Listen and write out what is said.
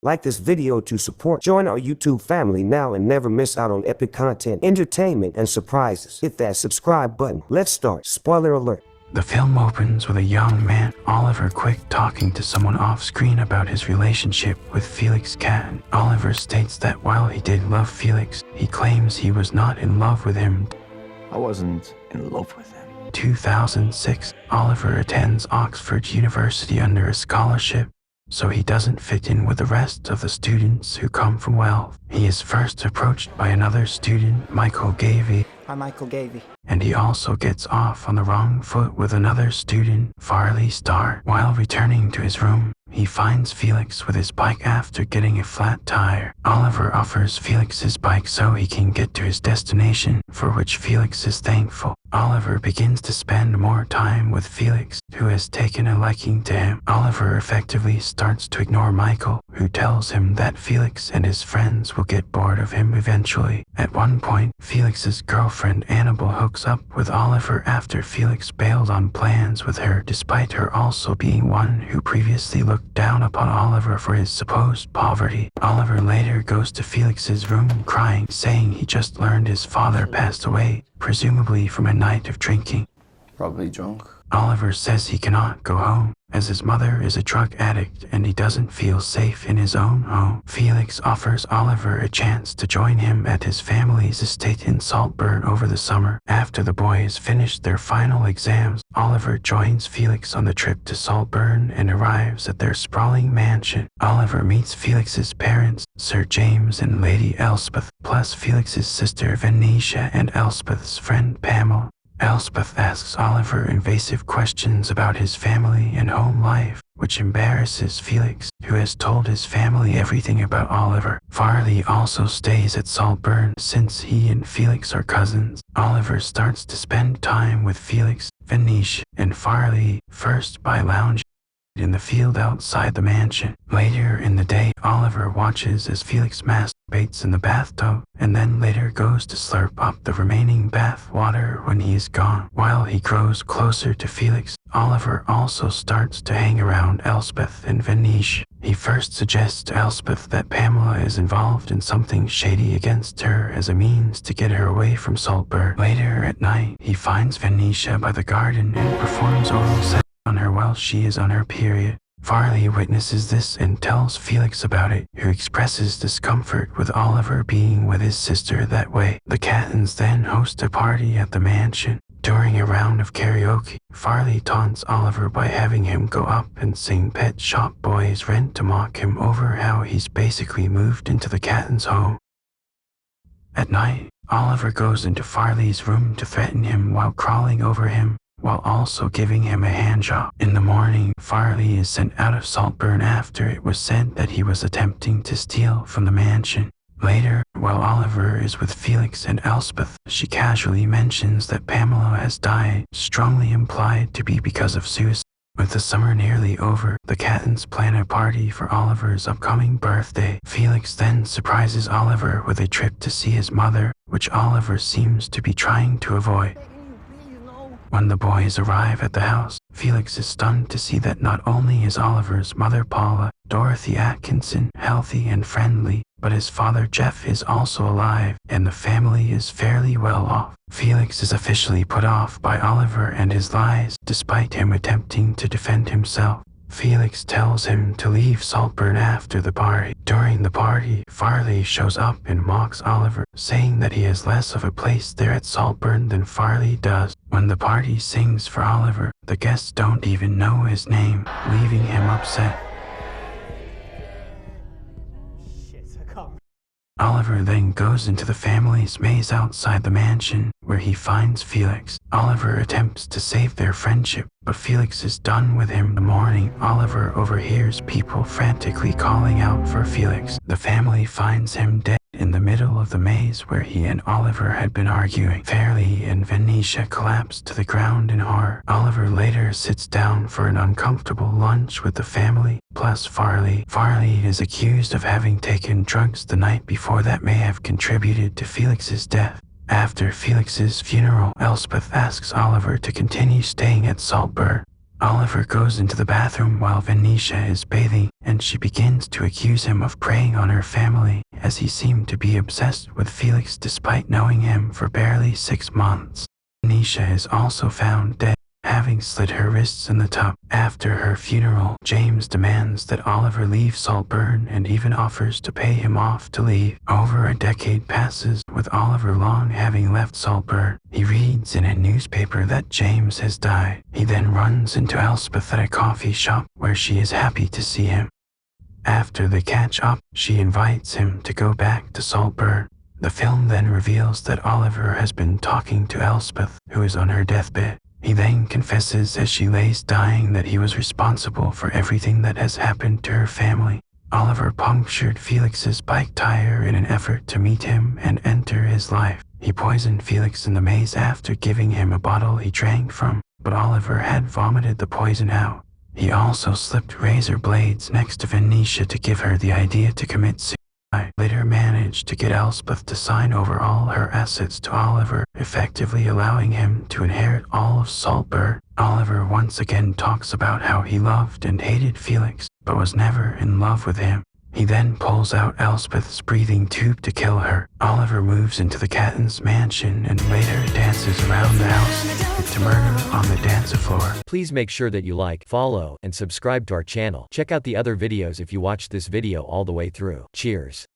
Like this video to support. Join our YouTube family now and never miss out on epic content, entertainment, and surprises. Hit that subscribe button. Let's start. Spoiler alert. The film opens with a young man, Oliver Quick, talking to someone off-screen about his relationship with Felix Cat. Oliver states that while he did love Felix, he claims he was not in love with him. I wasn't in love with him. 2006, Oliver attends Oxford University under a scholarship, so he doesn't fit in with the rest of the students who come from wealth. He is first approached by another student, Michael Gavey. I'm Michael Gavey. And he also gets off on the wrong foot with another student, Farley Starr. While returning to his room, he finds Felix with his bike after getting a flat tire. Oliver offers Felix his bike so he can get to his destination, for which Felix is thankful. Oliver begins to spend more time with Felix, who has taken a liking to him. Oliver effectively starts to ignore Michael, who tells him that Felix and his friends will get bored of him eventually. At one point, Felix's girlfriend Annabelle hooks up with Oliver after Felix bailed on plans with her, despite her also being one who previously looked down upon Oliver for his supposed poverty. Oliver later goes to Felix's room crying, saying he just learned his father passed away, presumably from a night of drinking. Probably drunk. Oliver says he cannot go home, as his mother is a drug addict and he doesn't feel safe in his own home. Felix offers Oliver a chance to join him at his family's estate in Saltburn over the summer. After the boys finish their final exams, Oliver joins Felix on the trip to Saltburn and arrives at their sprawling mansion. Oliver meets Felix's parents, Sir James and Lady Elspeth, plus Felix's sister Venetia and Elspeth's friend Pamela. Elspeth asks Oliver invasive questions about his family and home life, which embarrasses Felix, who has told his family everything about Oliver. Farley also stays at Saltburn since he and Felix are cousins. Oliver starts to spend time with Felix, Venetia, and Farley, first by lounging in the field outside the mansion. Later in the day, Oliver watches as Felix masturbates in the bathtub, and then later goes to slurp up the remaining bath water when he is gone. While he grows closer to Felix, Oliver also starts to hang around Elspeth and Venetia. He first suggests to Elspeth that Pamela is involved in something shady against her as a means to get her away from Saltburn. Later at night, he finds Venetia by the garden and performs oral sex on her while she is on her period. Farley witnesses this and tells Felix about it, who expresses discomfort with Oliver being with his sister that way. The Cattons then host a party at the mansion. During a round of karaoke, Farley taunts Oliver by having him go up and sing Pet Shop Boys Rent to mock him over how he's basically moved into the Cattons' home. At night, Oliver goes into Farley's room to threaten him while crawling over him, while also giving him a handjob. In the morning, Farley is sent out of Saltburn after it was said that he was attempting to steal from the mansion. Later, while Oliver is with Felix and Elspeth, she casually mentions that Pamela has died, strongly implied to be because of suicide. With the summer nearly over, the Cattons plan a party for Oliver's upcoming birthday. Felix then surprises Oliver with a trip to see his mother, which Oliver seems to be trying to avoid. When the boys arrive at the house, Felix is stunned to see that not only is Oliver's mother Paula, Dorothy Atkinson, healthy and friendly, but his father Jeff is also alive, and the family is fairly well off. Felix is officially put off by Oliver and his lies, despite him attempting to defend himself. Felix tells him to leave Saltburn after the party. During the party, Farley shows up and mocks Oliver, saying that he has less of a place there at Saltburn than Farley does. When the party sings for Oliver, the guests don't even know his name, leaving him upset. Oliver then goes into the family's maze outside the mansion, where he finds Felix. Oliver attempts to save their friendship, but Felix is done with him. In the morning, Oliver overhears people frantically calling out for Felix. The family finds him dead in the middle of the maze where he and Oliver had been arguing. Farley and Venetia collapse to the ground in horror. Oliver later sits down for an uncomfortable lunch with the family, plus Farley. Farley is accused of having taken drugs the night before that may have contributed to Felix's death. After Felix's funeral, Elspeth asks Oliver to continue staying at Saltburn, Oliver goes into the bathroom while Venetia is bathing, and she begins to accuse him of preying on her family, as he seemed to be obsessed with Felix despite knowing him for barely 6 months. Venetia is also found dead, having slit her wrists in the tub. After her funeral, James demands that Oliver leave Saltburn and even offers to pay him off to leave. Over a decade passes, with Oliver long having left Saltburn. He reads in a newspaper that James has died. He then runs into Elspeth at a coffee shop where she is happy to see him. After they catch up, she invites him to go back to Saltburn. The film then reveals that Oliver has been talking to Elspeth, who is on her deathbed. He then confesses as she lays dying that he was responsible for everything that has happened to her family. Oliver punctured Felix's bike tire in an effort to meet him and enter his life. He poisoned Felix in the maze after giving him a bottle he drank from, but Oliver had vomited the poison out. He also slipped razor blades next to Venetia to give her the idea to commit suicide. Later managed to get Elspeth to sign over all her assets to Oliver, effectively allowing him to inherit all of Saltburn. Oliver once again talks about how he loved and hated Felix, but was never in love with him. He then pulls out Elspeth's breathing tube to kill her. Oliver moves into the Catton's mansion and later dances around the house to murder on the dance floor. Please make sure that you like, follow, and subscribe to our channel. Check out the other videos if you watched this video all the way through. Cheers.